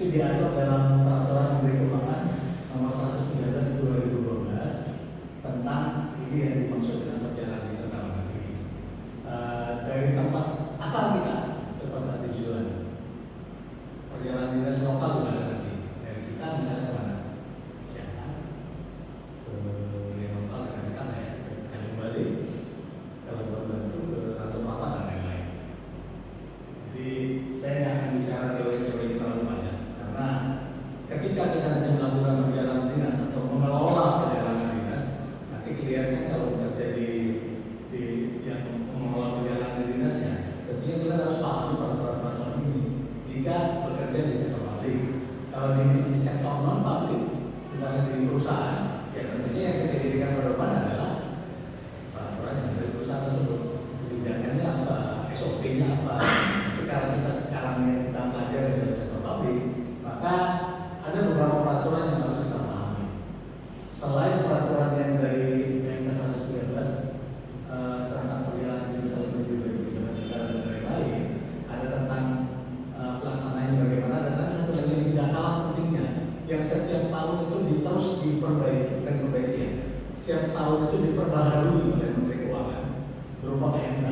diatur dalam Peraturan Menteri Keuangan Nomor 113 2012 tentang ini yang dimaksud dengan perjalanan dinas dalam negeri. Dari tempat asal kita ke tempat tujuan. Perjalanan dinas lokal juga ada nanti. Dari kita misalnya kemana? Siapa? Ke yang lokal dekat-dekat ya, ke Tanjung Balai. Kalau terbantu ke Ratu Papan dan lain-lain. Jadi saya nggak akan bicara teori-teori terlalu banyak karena ketika kita nanti melakukan perjalanan dinas atau mengelola perjalanan dinas, nanti kelihatan kalau bekerja di yang mengelola perjalanan dinasnya, tentunya kita harus pahami peraturan-peraturan ini. Jika bekerja di sektor publik, kalau di sektor non publik, misalnya di perusahaan, ya tentunya yang kita jadikan pedoman adalah peraturan yang dari perusahaan tersebut. Kebijakannya apa, SOP-nya apa. Tapi kalau kita sekarang yang kita pelajari dari sektor publik, maka ada beberapa peraturan yang harus kita pahami. Selain peraturan yang dari PMK 113 tentang perjalanan dinas dalam negeri bagi pejabat negara dan lain-lain, ada tentang pelaksanaannya bagaimana, dan ada satu lagi yang tidak kalah pentingnya, yang setiap tahun itu terus diperbaiki dan diperbaiki. Setiap tahun itu diperbaharui oleh Menteri Keuangan berupa PMK.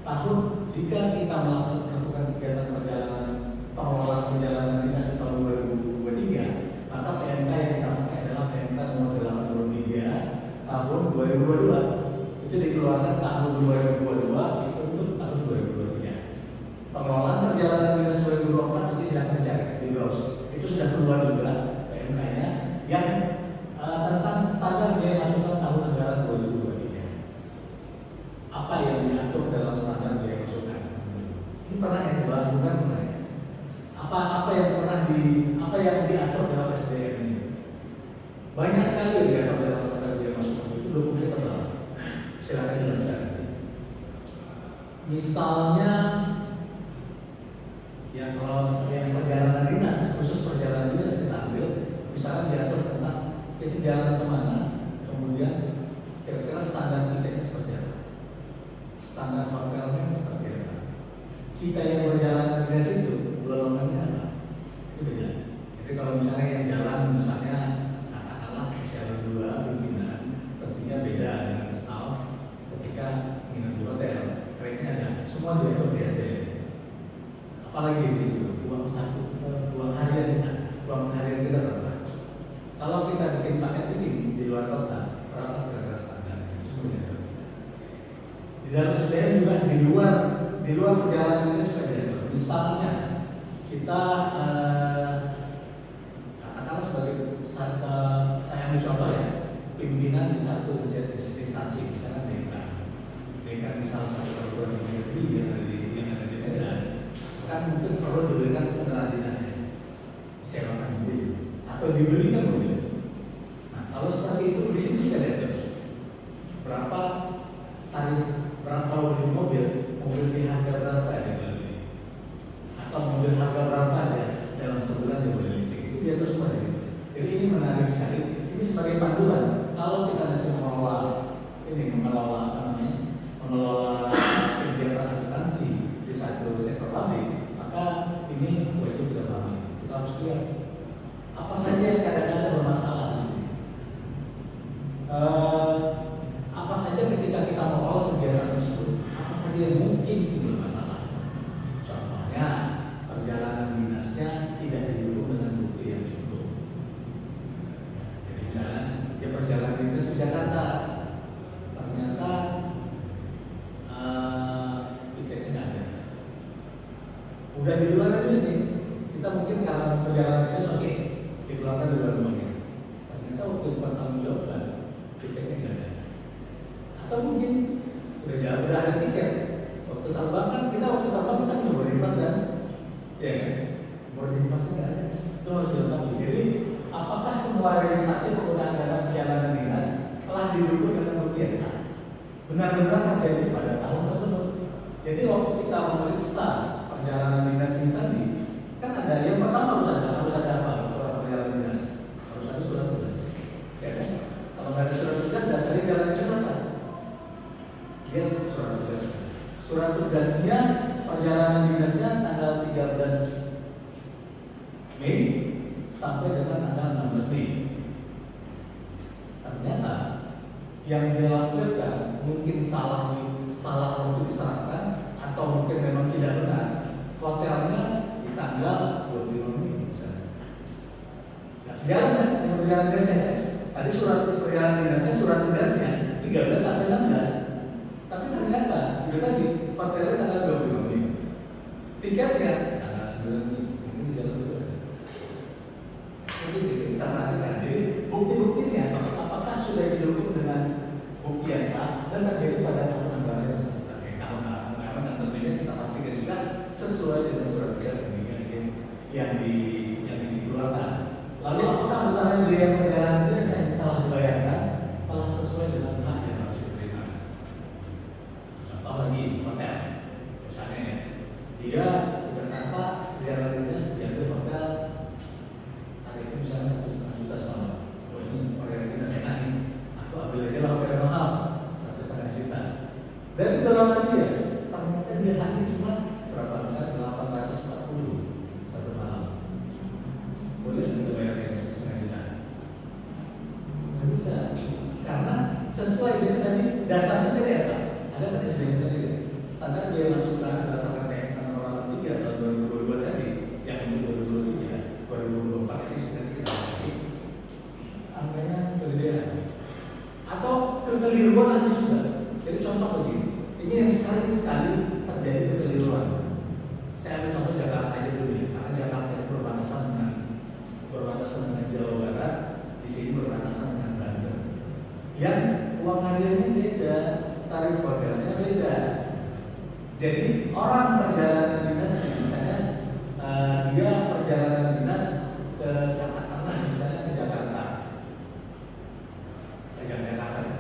Tahun jika kita melakukan kegiatan perjalanan pengelolaan perjalanan dinas di tahun 2023, maka PMK yang kita pakai adalah PMK nomor 83 tahun 2022. Itu dikeluarkan tahun 2022 untuk tahun 2023. Pengelolaan perjalanan dinas 2024 nanti silahkan dicari di browse. Itu sudah keluar juga PMK-nya yang tentang standar biaya masukan tahun anggaran 2023. Apa yang diatur dalam standar biaya masukan? Ini pernah yang dibahas bukan pernah ya? Apa yang diatur dalam SDM ini? Banyak sekali yang diatur dalam standar biaya masukan itu dokumen tebal. Silakan dibaca nanti. Misalnya, yang kalau yang perjalanan dinas, khusus perjalanan dinas kita ambil, misalnya diatur tentang kita jalan kemana, kemudian kira-kira standar tiketnya seperti apa, standar hotelnya seperti apa. Kita yang perjalanan dinas itu golongannya apa? Itu beda. Jadi kalau misalnya yang jalan misalnya katakanlah eselon 2 pimpinan, tentunya beda dengan staff. Ketika nginep di hotel, rate-nya ada, semua diatur di SDM. Apalagi di situ, uang harian kita berapa? Kalau kita bikin paket bikin di luar kota, berapa kira-kira standar? Semua diatur. Di dalam SDM juga di luar perjalanan ini sudah diatur. Misalnya kita katakanlah sebagai saya ambil contoh ya, pimpinan di satu instansi misalnya DK di salah satu perguruan tinggi negeri yang ada di Medan, kan mungkin perlu diberikan kendaraan dinasnya, disewakan mobil atau dibelikan mobil. Nah, kalau seperti itu di sini juga ada berapa tarif, berapa kalau beli mobil di harga berapa ya dibeli, atau mobil harga berapa ya dalam sebulan dibeli listrik, itu dia terus semua di situ. Jadi ini menarik sekali. Ini sebagai panduan kalau kita nanti mengelola kegiatan akuntansi di satu sektor publik, maka ini wajib kita pahami. Kita harus lihat apa saja yang kadang-kadang bermasalah di sini. Apa saja ketika kita mengelola kegiatan tersebut, apa saja yang mungkin timbul masalah. Contohnya perjalanan dinasnya tidak didukung dengan bukti yang cukup. Jadi misalnya dia perjalanan dinas ke Jakarta, ternyata tiketnya nggak ada. Udah di luar ini, kita mungkin kalau perjalanan dinas oke, dikeluarkan di luar negeri. Ternyata waktu pertanggungjawaban tiketnya nggak ada. Atau mungkin udah ada tiket. Waktu terbang kan kita punya boarding pass kan? Ya kan? Boarding passnya nggak ada. Itu harus dilengkapi. Jadi apakah semua realisasi penggunaan dana perjalanan dinas telah didukung dengan bukti yang sah? Benar-benar terjadi pada tahun tersebut. Jadi waktu kita memeriksa perjalanan dinas ini tadi, kan ada yang pertama harus ada apa? Kalau perjalanan dinas harus ada surat tugas, ya kan? Kalau nggak ada surat tugas, dasarnya jalan dinas apa? Lihat surat tugas. Surat tugasnya perjalanan dinasnya tanggal 13 Mei sampai dengan tanggal 16 Mei. Ternyata yang dia lampirkan mungkin salah waktu diserahkan atau mungkin memang tidak benar. Hotelnya di tanggal 25 Mei misalnya. Nah, sejalan kan dengan perjalanan dinasnya. Tadi surat perjalanan dinasnya, surat tugasnya 13 sampai 16. Tapi ternyata itu tadi hotelnya tanggal 25 Mei. Tiketnya tanggal 9 Mei. Mungkin di jalan dulu. Jadi kita perhatikan. Jadi bukti-buktinya apakah sudah didukung dengan bukti yang sah dan terjadi pada tahun anggaran yang bersangkutan. Tahun anggaran dan tentunya kita pastikan juga sesuai dengan surat tugas yang dikeluarkan. Lalu apakah misalnya biaya perjalanan ini saya telah dibayarkan, telah sesuai dengan hak yang harus diterima. Contoh lagi hotel, misalnya ya, dia ke Jakarta perjalanan dinas diambil hotel tarifnya misalnya 1,5 juta semalam. Oh ini perjalanan dinas enak nih, aku ambil aja lah hotel mahal 1,5 juta. Dan di dalam dia ternyata dia hanya cuma berapa misalnya 840 satu malam. Boleh kita bayar yang 1,5 juta? Nggak bisa, karena sesuai dengan tadi dasarnya tadi apa? Ada kan SDM tadi ya? Standar biaya masukan berdasarkan TN Nomor 83 tahun 2022 tadi, yang untuk 2023, 2024 ini sudah kita lagi angkanya kelebihan atau kekeliruan nanti juga. Jadi contoh begini, ini yang sering sekali terjadi kekeliruan. Saya ambil contoh Jakarta aja dulu ya, karena Jakarta itu berbatasan dengan Jawa Barat, di sini berbatasan dengan Banten. Yang uang hariannya beda, tarif hotelnya beda. Jadi orang perjalanan dinas misalnya dia perjalanan dinas ke katakanlah misalnya ke Jakarta,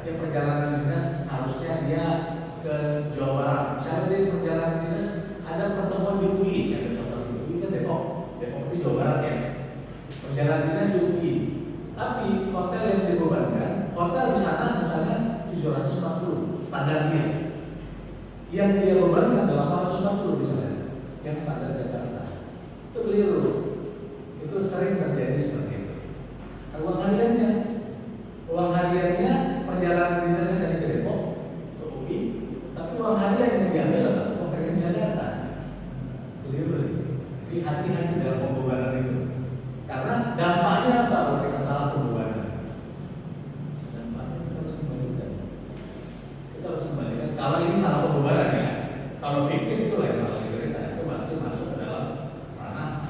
dia perjalanan dinas harusnya dia ke Jawa Barat. Misalnya dia perjalanan dinas ada pertemuan di UI, saya contoh di UI kan Depok itu Jawa Barat ya. Perjalanan dinas di UI, tapi hotel yang dibebankan, hotel di sana misalnya 740 standarnya, yang dia bebankan 840 misalnya, yang standar Jakarta. Itu keliru, itu sering terjadi seperti itu. Uang hariannya perjalanan dinasnya dari ke Depok ke UI, tapi uang harian yang diambil apa? Uang harian Jakarta. Keliru. Jadi hati-hati dalam pembebanan itu. Karena dampaknya apa kalau kita salah pembebanan? Dampaknya kita harus kembalikan. Kalau ini salah pembebanan ya. Kalau fiktif itu lain hal lagi cerita. Itu berarti masuk ke dalam ranah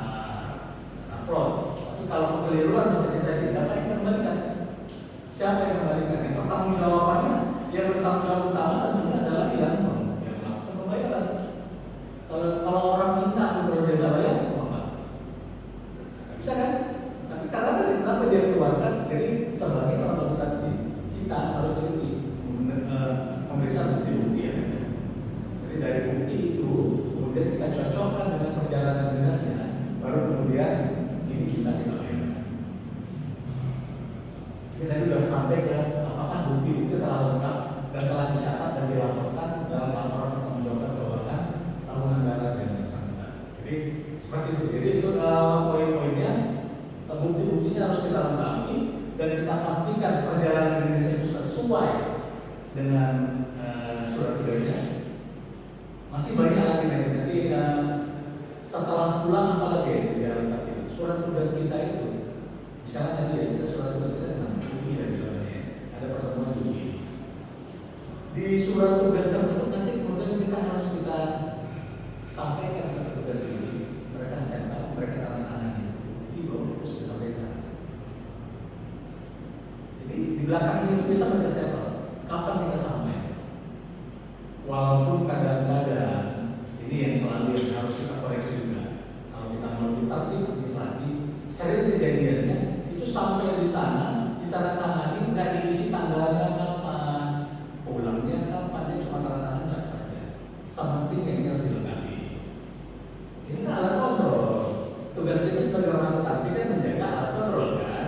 fraud. Tapi kalau kekeliruan seperti tadi, dampaknya kita kembalikan. Siapa yang kembalikan? Yang bertanggung jawabannya, yang bertanggung jawab utama tentunya adalah yang melakukan pembayaran. Kalau orang minta kalau dia nggak bayar, apa? Bisa kan? Tapi karena kenapa dia keluarkan? Jadi sebagai orang akuntansi kita harus teliti memeriksa bukti-bukti ya. Jadi dari bukti itu kemudian kita cocokkan dengan perjalanan dinasnya, baru kemudian ini bisa kita bayar. Ini tadi sudah sampai ke apakah bukti-bukti telah lengkap dan telah dicatat dan dilaporkan dalam laporan pertanggungjawaban keuangan tahun anggaran yang bersangkutan. Jadi seperti itu. Jadi itu poin-poinnya. Bukti-buktinya harus kita lengkapi dan kita pastikan perjalanan Indonesia itu sesuai dengan surat tugasnya. Masih banyak lagi nanti setelah pulang apalagi yang dia lengkapi. Surat tugas kita itu, misalnya tadi ya kita surat tugas kita tentang UI dan sebagainya, ada pertemuan UI. Di surat tugas tersebut nanti kemudian kita harus sampaikan ke petugas UI, mereka stempel, mereka tanda tangan itu belum itu sudah sampaikan. Jadi di belakangnya itu bisa mereka stempel. Kapan kita sampai? Walaupun kadang-kadang ini yang selalu yang harus kita koreksi juga. Kalau kita mau tertib administrasi, sering kejadiannya itu sampai di sana ditandatangani nggak diisi tanggalnya kapan, pulangnya kapan, dia cuma tanda tangan cak saja. Semestinya ini harus dilengkapi. Ini kan alat kontrol. Tugas kita sebagai orang akuntansi kan menjaga alat kontrol kan.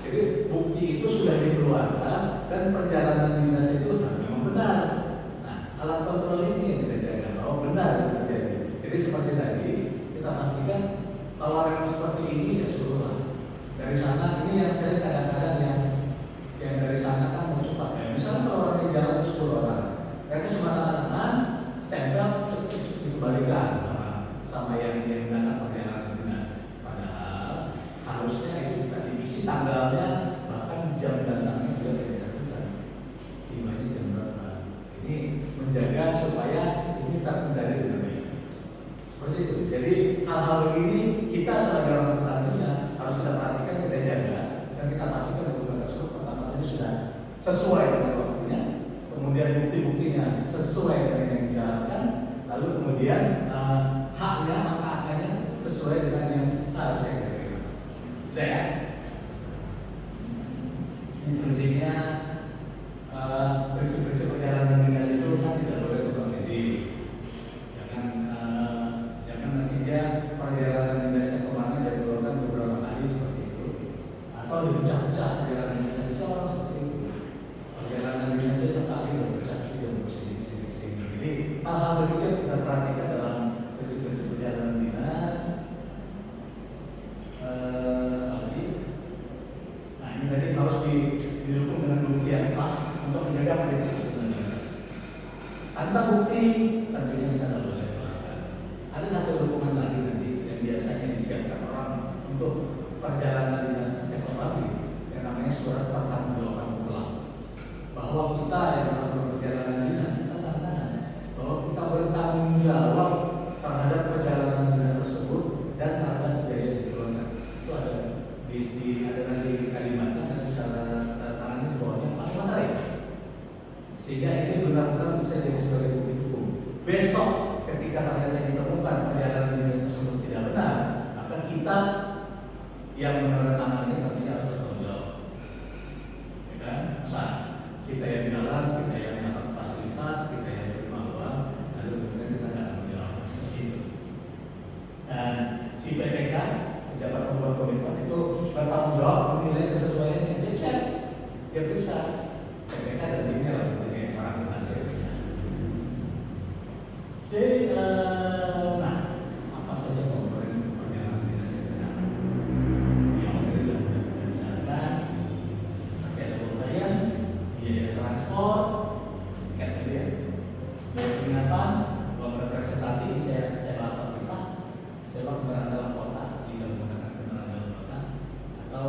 Jadi bukti itu sudah dikeluarkan dan perjalanan dinas itu memang benar. Nah, alat kontrol ini yang kita jaga bahwa benar itu terjadi. Jadi seperti tadi kita pastikan Kalau memang seperti ini ya suruhlah. Dari sana ini yang saya kadang-kadang yang dari sana kan mau cepat ya. Misalnya kalau orang yang jalan itu 10 orang, mereka cuma tangan stempel dikembalikan sama yang datang perjalanan dinas. Padahal harusnya itu kita diisi tanggalnya, bahkan jam datangnya juga tidak disebutkan. Tibanya jam berapa? Ini menjaga supaya ini terkendali dengan baik. Seperti itu. Jadi hal-hal begini kita sebagai orang akuntansinya harus kita perhatikan, kita jaga, dan kita pastikan dokumen tersebut pertama tadi sudah sesuai dengan waktunya, kemudian bukti-buktinya sesuai dengan yang dijalankan, lalu kemudian haknya, angka-angkanya sesuai dengan yang seharusnya kita terima. Saya ini prinsipnya prinsip-prinsip perjalanan dinas itu kan tidak boleh berubah. Jadi jangan nanti dia perjalanan dinasnya kemana dan keluarkan beberapa kali seperti itu, atau dipecah-pecah perjalanan dinasnya bisa orang seperti itu. Perjalanan dinasnya sekali dan berpecah dia bersini. Jadi hal-hal begitu yang kita perhatikan dalam prinsip-prinsip perjalanan dinas. Nah ini tadi harus didukung dengan bukti yang sah untuk menjaga prinsip perjalanan dinas. Tanpa bukti tentunya kita tidak boleh melakukan. Ada satu dokumen lagi nanti yang biasanya disiapkan orang untuk perjalanan dinas sektor publik yang namanya surat pertanggungjawaban mutlak. Bahwa kita yang melakukan perjalanan dinas kita tanda bahwa kita bertanggung jawab terhadap perjalanan dinas tersebut dan terhadap biaya yang dikeluarkan. Itu ada ada nanti di kalimatnya dan secara tangan di bawahnya masuk materai. Sehingga ini benar-benar bisa jadi sebagai bukti hukum. Besok ketika ternyata ditemukan perjalanan dinas tersebut tidak benar, maka kita yang menandatangani tentunya harus bertanggung jawab. Ya kan? Masa kita yang jalan, kita yang dapat fasilitas, kita yang terima uang, lalu kemudian kita tidak tanggung jawab seperti itu. Dan si PPK, pejabat pembuat komitmen itu bertanggung jawab menilai kesesuaiannya. Dia cek, dia periksa. PPK dan timnya lah tentunya orang akuntansi bisa. Jadi, nah, apa saja komponen perjalanan dinas yang benar? Yang tadi sudah kita bicarakan, nanti ada pemberian, biaya transport, tiket tadi ya, biaya penginapan, uang representasi, saya bahas terpisah, sewa kendaraan dalam kota jika menggunakan kendaraan dalam kota, atau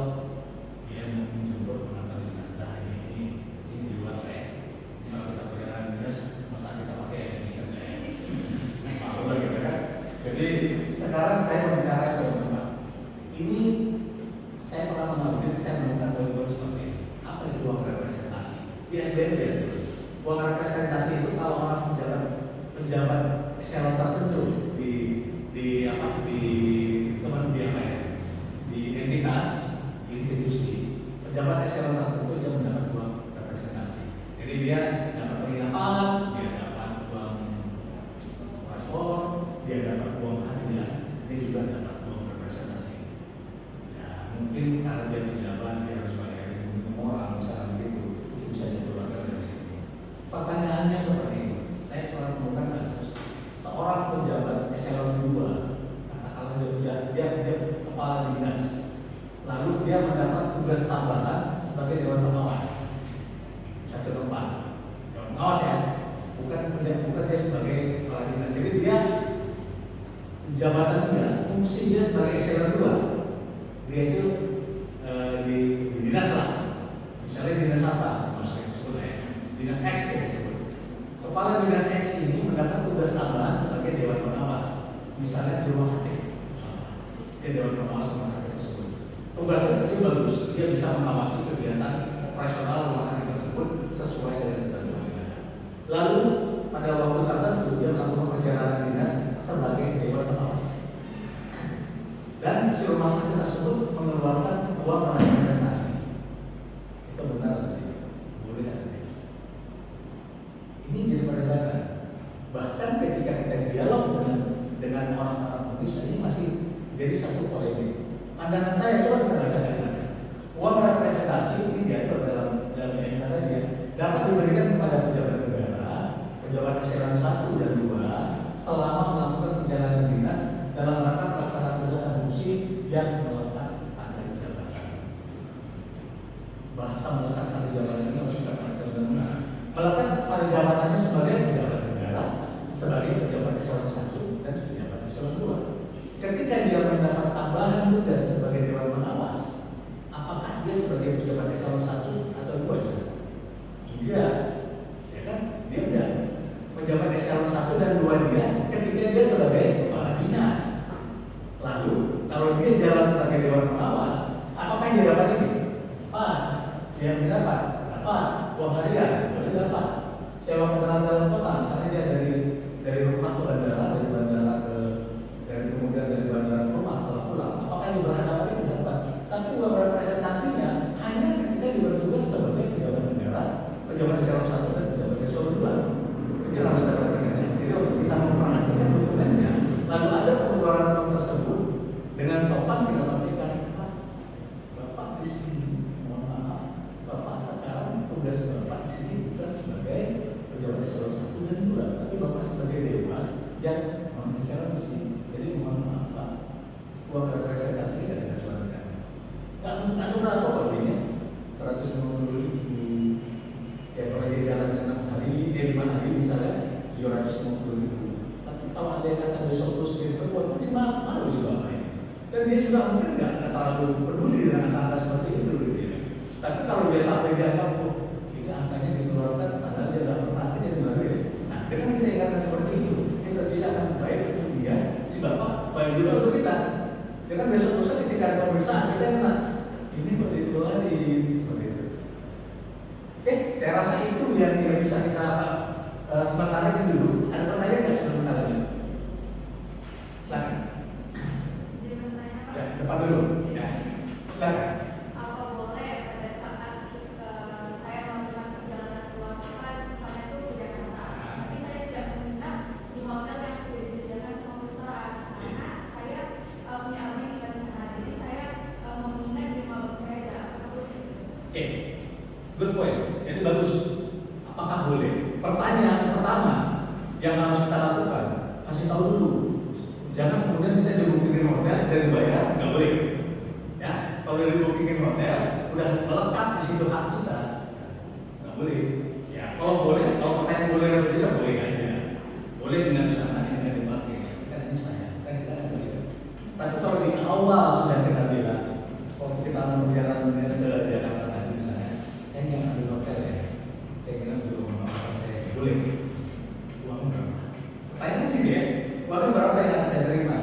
dia menjemput mengantar jenazah ini di luar ya. Kalau kita perjalanan dinas, masa kita pakai Indonesia gitu kan. Jadi sekarang saya berbicara teman-teman. Ini saya pernah mengaudit, saya menemukan poin-poin seperti ini. Apa itu uang representasi? Di SBMP uang representasi itu kalau orang pejabat eselon tertentu di entitas, di institusi, pejabat eselon tertentu dia mendapat uang representasi. Jadi dia dapat penginapan, dia dapat uang transport, dia dapat uang hadiah, dia juga dapat uang representasi. Ya mungkin karena dia pejabat dia harus bayarin orang misalnya begitu, itu bisa dikeluarkan dari sini. Pertanyaannya seperti ini, saya pernah temukan kasus seorang pejabat eselon 2, katakanlah dia kepala dinas, lalu dia mendapat tugas tambahan sebagai dewan pengawas satu tempat. Dewan pengawas ya, bukan dia sebagai kepala dinas. Jadi dia jabatan dia, fungsi dia sebagai eselon 2. Dia itu di dinas lah. Misalnya dinas apa? Maksudnya disebut ya. Dinas X ya disebut. Kepala dinas X ini mendapat tugas tambahan sebagai dewan pengawas. Misalnya di rumah sakit. Dia dewan pengawas rumah sakit tersebut. Tugasnya itu bagus, dia bisa mengawasi kegiatan operasional rumah sakit tersebut sesuai dengan ketentuan wilayah. Lalu pada waktu tertentu dia melakukan perjalanan dinas sebagai dewan pengawas. Dan si rumah sakit tersebut mengeluarkan uang representasi. Itu benar atau tidak? Boleh atau tidak? Ini jadi perdebatan. Bahkan ketika kita dialog dengan orang-orang Indonesia ini masih jadi satu polemik. Pandangan saya coba kita baca kalimatnya. Uang representasi ini diatur dalam yang kata dia dapat diberikan kepada pejabat negara, pejabat eselon 1 dan 2 selama melakukan perjalanan dinas dalam rangka pelaksanaan tugas dan fungsi ketika dia mendapat tambahan tugas sebagai dewan pengawas, apakah dia sebagai pejabat eselon 1 atau 2 aja? Iya, ya kan? Dia udah pejabat eselon 1 dan 2 dia ketika dia sebagai kepala dinas. Lalu kalau dia jalan sebagai dewan pengawas, apakah yang dia dapat ini? Pak, dia dapat uang harian, boleh dapat sewa kendaraan dalam kota, misalnya dia dari rumah ke bandara, dari bandara ke kemudian dari bandara ke rumah setelah pulang, apakah dia berhadapan itu dapat? Tapi uang representasinya hanya ketika dia bertugas sebagai pejabat negara, pejabat eselon 1 dan pejabat eselon 2. Jadi harus diperhatikan ya. Jadi waktu kita memperhatikan dokumennya, lalu ada pengeluaran uang tersebut, dengan sopan kita sampaikan, Pak, Bapak di sini, mohon maaf, Bapak sekarang tugas Bapak di sini bukan sebagai pejabat eselon 1 dan 2, tapi Bapak sebagai dewas yang eselon di sini. Jadi mohon maaf Pak, uang representasi ini tidak dikeluarkan. Nggak seberapa kok ini, 150 ribu. Ya kalau dia jalan 6 hari, 5 hari misalnya, 750 ribu. Tapi kalau ada yang kata besok terus dia berbuat, masih malu juga apa ini. Dan dia juga mungkin nggak terlalu peduli dengan angka seperti itu gitu ya. Tapi kalau dia sampai dianggap, ini angkanya dikeluarkan, padahal dia nggak pernah, dia baru ya. Nah, dengan kita ingatkan seperti itu, kita tidak akan baik untuk dia, si Bapak, baik juga untuk kita. Jangan besok-besok ketika ada pemeriksaan, kita kena, ini kok dikeluarin, seperti itu. Oke, saya rasa itu yang bisa kita sementara ini dulu. Ada pertanyaan nggak sementara ini? Silakan. Ya, depan dulu. Ya, silakan. Apa boleh pada saat saya melakukan perjalanan keluar kota, misalnya itu ke Jakarta, tapi saya tidak menginap di hotel yang sudah disediakan sama perusahaan, karena saya punya abang di sana, jadi saya mau menginap di rumah abang saya aja. Apa boleh itu? Oke, good point. Jadi bagus. Apakah boleh? Pertanyaan pertama yang harus kita lakukan, kasih tahu dulu. Jangan kemudian kita di-bookingin hotel dan dibayar, nggak boleh. Ya, kalau udah di-bookingin hotel, udah melekat di situ hak kita, nggak boleh. Ya, kalau boleh, kalau pertanyaan boleh atau tidak boleh aja. Boleh dengan sana, dengan dipakai. Kan ini saya, kan kita kan begitu. Tapi kalau di awal sudah kita bilang, kalau kita mau berjalan ke Jakarta tadi misalnya, saya nggak ambil hotel ya, saya nggak ambil rumah saya, boleh. Uang berapa? Pertanyaannya sih ya. Uangnya berapa yang saya terima?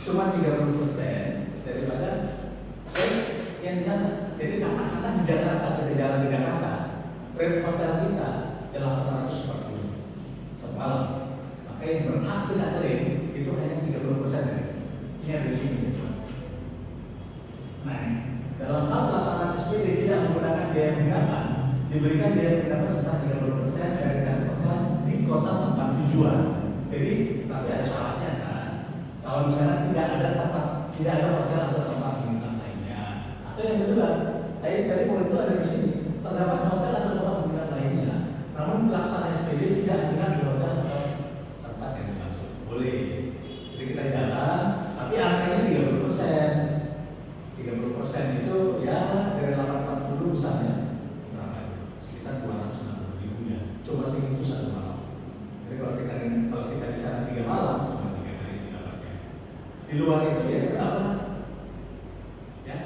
Cuma 30% daripada yang di sana. Jadi katakanlah di Jakarta, kita jalan di Jakarta, rate hotel kita 840 satu malam. Maka yang berhak kita klaim itu hanya 30% dari ini ada di sini. Nah, dalam hal pelaksanaan SPD tidak menggunakan biaya penginapan, diberikan biaya penginapan sebesar 30% dari tarif hotel di kota tempat tujuan. Jadi, tapi ada syaratnya kan. Kalau misalnya tidak ada hotel atau tempat penginapan lainnya. Atau yang kedua, tadi poin itu ada di sini. Terdapat hotel atau tempat penginapan lainnya, namun pelaksana SPD tidak menginap di hotel atau tempat yang dimaksud. Boleh. Jadi kita jalan, tapi angkanya 30%. 30% itu ya dari 840 misalnya berapa itu? Sekitar 260 ribu ya. Coba segitu satu malam. Jadi kalau kita di sana 3 malam, cuma 3 hari tidak pakai. Di luar itu ya kita apa? Ya.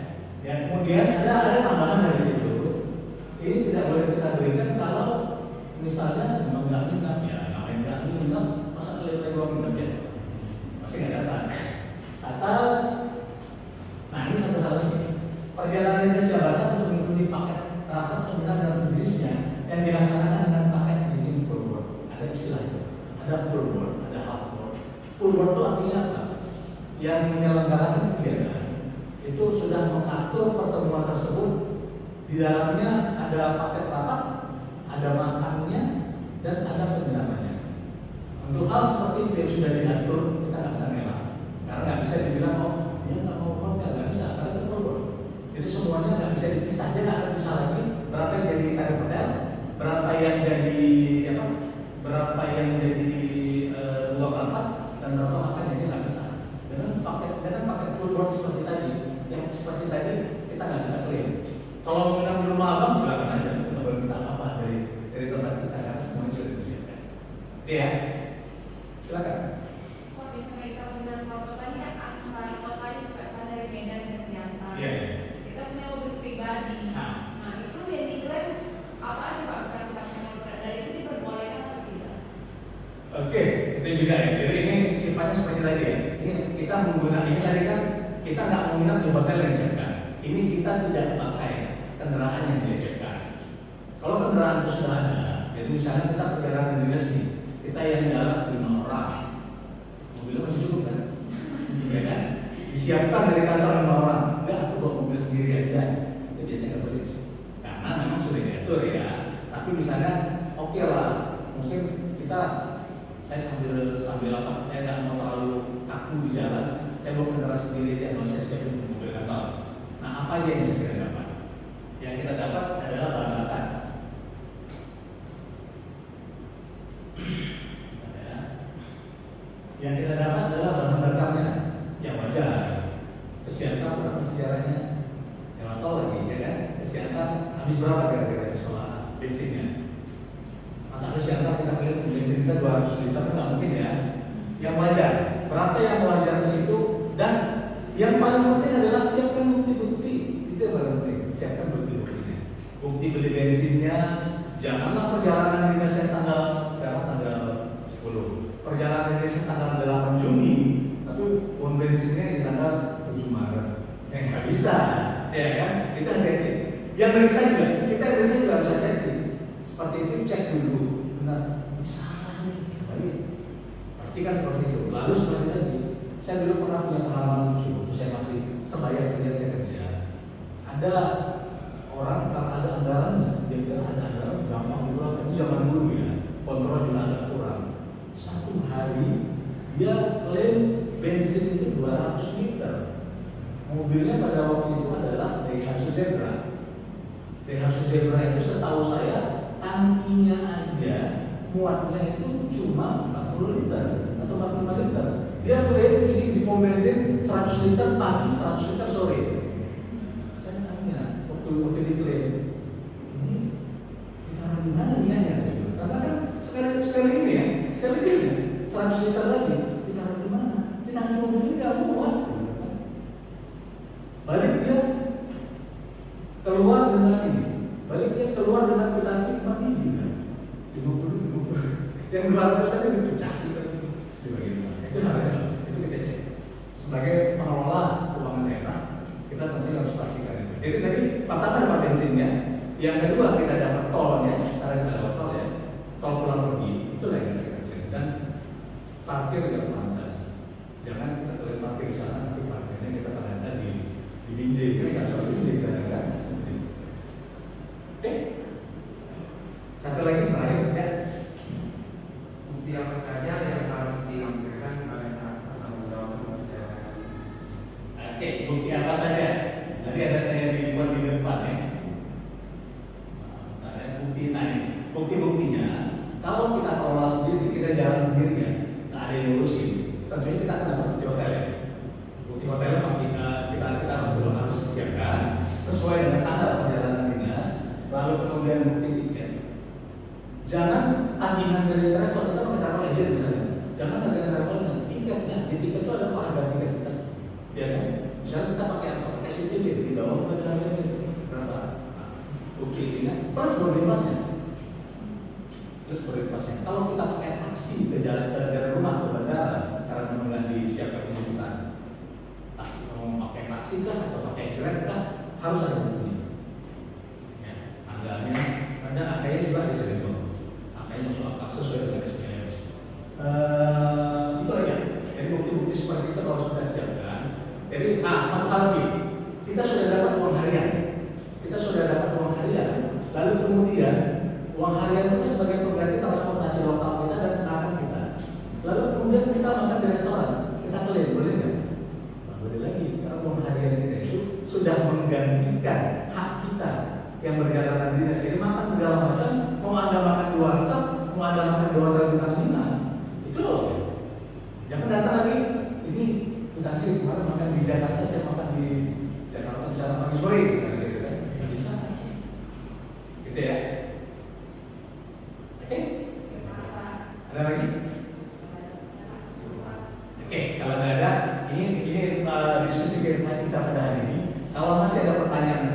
Dan kemudian ada tambahan dari situ. Ini tidak boleh kita berikan kalau misalnya memang nggak minat ya, ngapain nggak minat, masa kalian gua minat ya? Masih nggak datang. Atau nah ini satu hal lagi, perjalanan jenis jabatan untuk mengikuti paket rapat seminar dan sejenisnya yang dilaksanakan dengan paket meeting full board. Ada istilah itu, ada full board, ada half board. Full board itu artinya apa? Yang menyelenggarakan kegiatan itu sudah mengatur pertemuan tersebut. Di dalamnya ada paket rapat, ada makannya, dan ada penginapannya. Untuk hal seperti itu yang sudah diatur, kita nggak bisa ngelak, karena nggak bisa dibilang dia nggak mau hotel, nggak bisa, karena itu forward. Jadi semuanya nggak bisa dipisah, dia nggak akan bisa lagi berapa yang jadi tarif hotel, berapa yang jadi berapa yang jadi uang rapat, dan berapa makan yang dia nggak bisa. Dengan paket forward seperti tadi, yang seperti tadi kita nggak bisa klaim. Kalau menginap di rumah abang silakan aja, kita boleh minta apa dari tempat kita karena semuanya sudah disiapkan. Oke ya, silakan. Kok bisa kita benar kalau tadi kan Iya. Kita punya mobil pribadi. Nah itu yang diklaim apa aja Pak? Misalnya kita punya mobil pribadi itu diperbolehkan atau tidak? Oke, itu juga ya. Jadi ini sifatnya seperti tadi ya. Ini kita menggunakan ini tadi kan kita nggak menginap di hotel yang disiapkan. Ini kita tidak pakai kendaraan yang disiapkan. Kalau kendaraan itu sudah ada, jadi misalnya kita perjalanan dinas nih, kita yang jalan 5 orang, mobilnya masih cukup kan? Iya kan? Disiapkan dari kantor 5 orang, enggak aku bawa mobil sendiri aja. Itu biasanya nggak boleh. Karena memang sudah diatur ya. Tapi misalnya oke lah, mungkin kita saya sambil apa? Saya nggak mau terlalu kaku di jalan. Saya bawa kendaraan sendiri aja, nggak saya siapin mobil kantor. Nah apa aja yang bisa kita dapat? Yang kita dapat adalah bahan bakar. Yang kita dapat adalah bahan bakarnya yang wajar. Kesehatan berapa sejarahnya? Yang tol lagi ya kan? Kesehatan habis berapa kira-kira soal bensinnya? Masa kesehatan kita pilih bensin kita 200 liter nggak mungkin ya? Yang wajar. Berapa yang wajar di situ? Dan yang paling penting adalah siapkan bukti-bukti. Itu yang paling penting. Siapkan bukti-buktinya. Bukti beli bensinnya. Janganlah perjalanan dinasnya sekarang tanggal 10. Perjalanan dinasnya tanggal 8 Juni, tapi uang bensinnya di tanggal 7 Maret. Nggak bisa, ya kan? Kita hati-hati. Yang meriksa juga, kita meriksa juga harus hati-hati. Seperti itu cek dulu, benar. Ini salah nih, balik. Pastikan seperti itu. Lalu seperti tadi, saya dulu pernah punya pengalaman lucu. Waktu saya masih sebaya kerja saya kerja. Ada orang kalau ada anggarannya, dia bilang ada anggaran gampang dikeluarkan. Itu zaman dulu ya, kontrol juga agak kurang. Satu hari dia klaim bensin itu 200 liter. Mobilnya pada waktu itu adalah Daihatsu Zebra. Daihatsu Zebra itu setahu saya tangkinya aja muatnya itu cuma 40 liter atau 45 liter. Dia klaim isi di pom bensin 100 liter pagi, 100 liter sore. Saya tanya waktu diklaim ini ditaruh di mana niatnya saya bilang. Karena kan sekali ini ya, sekali ini 100 liter lagi ditaruh di mana? Ditaruh di mobil ini nggak muat. Balik dia keluar dengan ini, balik dia keluar dengan kwitansi 4 biji kan? 50. Yang 200 tadi dipecah di bagian mana? Itu harusnya, itu kita cek. Sebagai pengelola keuangan daerah, kita tentunya harus pastikan itu. Jadi tadi pertama dapat bensinnya, yang kedua kita dapat tolnya, karena kita dapat tol ya, tol pulang pergi, itulah yang saya katakan. Dan parkir yang pantas, jangan kita klaim parkir di sana, tapi parkirnya kita ternyata di BJ kan kalau itu dikatakan seperti itu. Oke, satu lagi terakhir ya. Bukti apa saja yang harus dilampirkan pada saat bertanggung jawab? Oke, bukti apa saja? Tadi ada saya dibuat di depan ya. Nah, bukti-buktinya kalau kita kelola sendiri, kita jalan sendiri ya, nggak ada yang ngurusin. Tentunya kita akan dapat bukti hotel ya. Bukti hotelnya pasti kita harus siapkan sesuai dengan tanggal perjalanan dinas, lalu kemudian bukti tiket. Jangan tagihan dari travel, kita pakai travel agent misalnya. Jangan tagihan travelnya, tiketnya, di tiket itu ada harga tiket kita, ya kan? Misalnya kita pakai apa? Pakai CTV di bawah perjalanan itu berapa? Oke, ini plus boarding passnya. Plus boarding passnya. Kalau kita pakai taksi ke jalan dari rumah ke bandara, karena menunggu disiapkan penjemputan. Mau pakai taksi kah atau pakai Grab kah harus ada buktinya. Ya, anggarannya, karena angkanya juga bisa dihitung. Angkanya masuk akal sesuai dengan SPM. Itu aja. Jadi bukti-bukti seperti itu harus kita siapkan. Jadi, satu hal lagi, kita sudah dapat uang harian. Lalu kemudian uang harian itu sebagai pengganti transportasi lokal kita dan makan kita. Lalu kemudian kita makan di restoran, kita klaim boleh nggak? Boleh lagi, karena uang harian kita itu sudah menggantikan hak kita yang berjalanan dinas. Jadi makan segala macam, mau Anda makan di warteg, mau Anda makan di hotel bintang 5, itu loh. Ya. Jangan datang lagi, ini kita sih kemarin makan di Jakarta, saya makan di Jakarta misalnya pagi sore, gitu kan? Bisa, gitu ya. Oke? Ada lagi? Oke, kalau nggak ada, ini diskusi kita pada hari ini. Kalau pertanyaan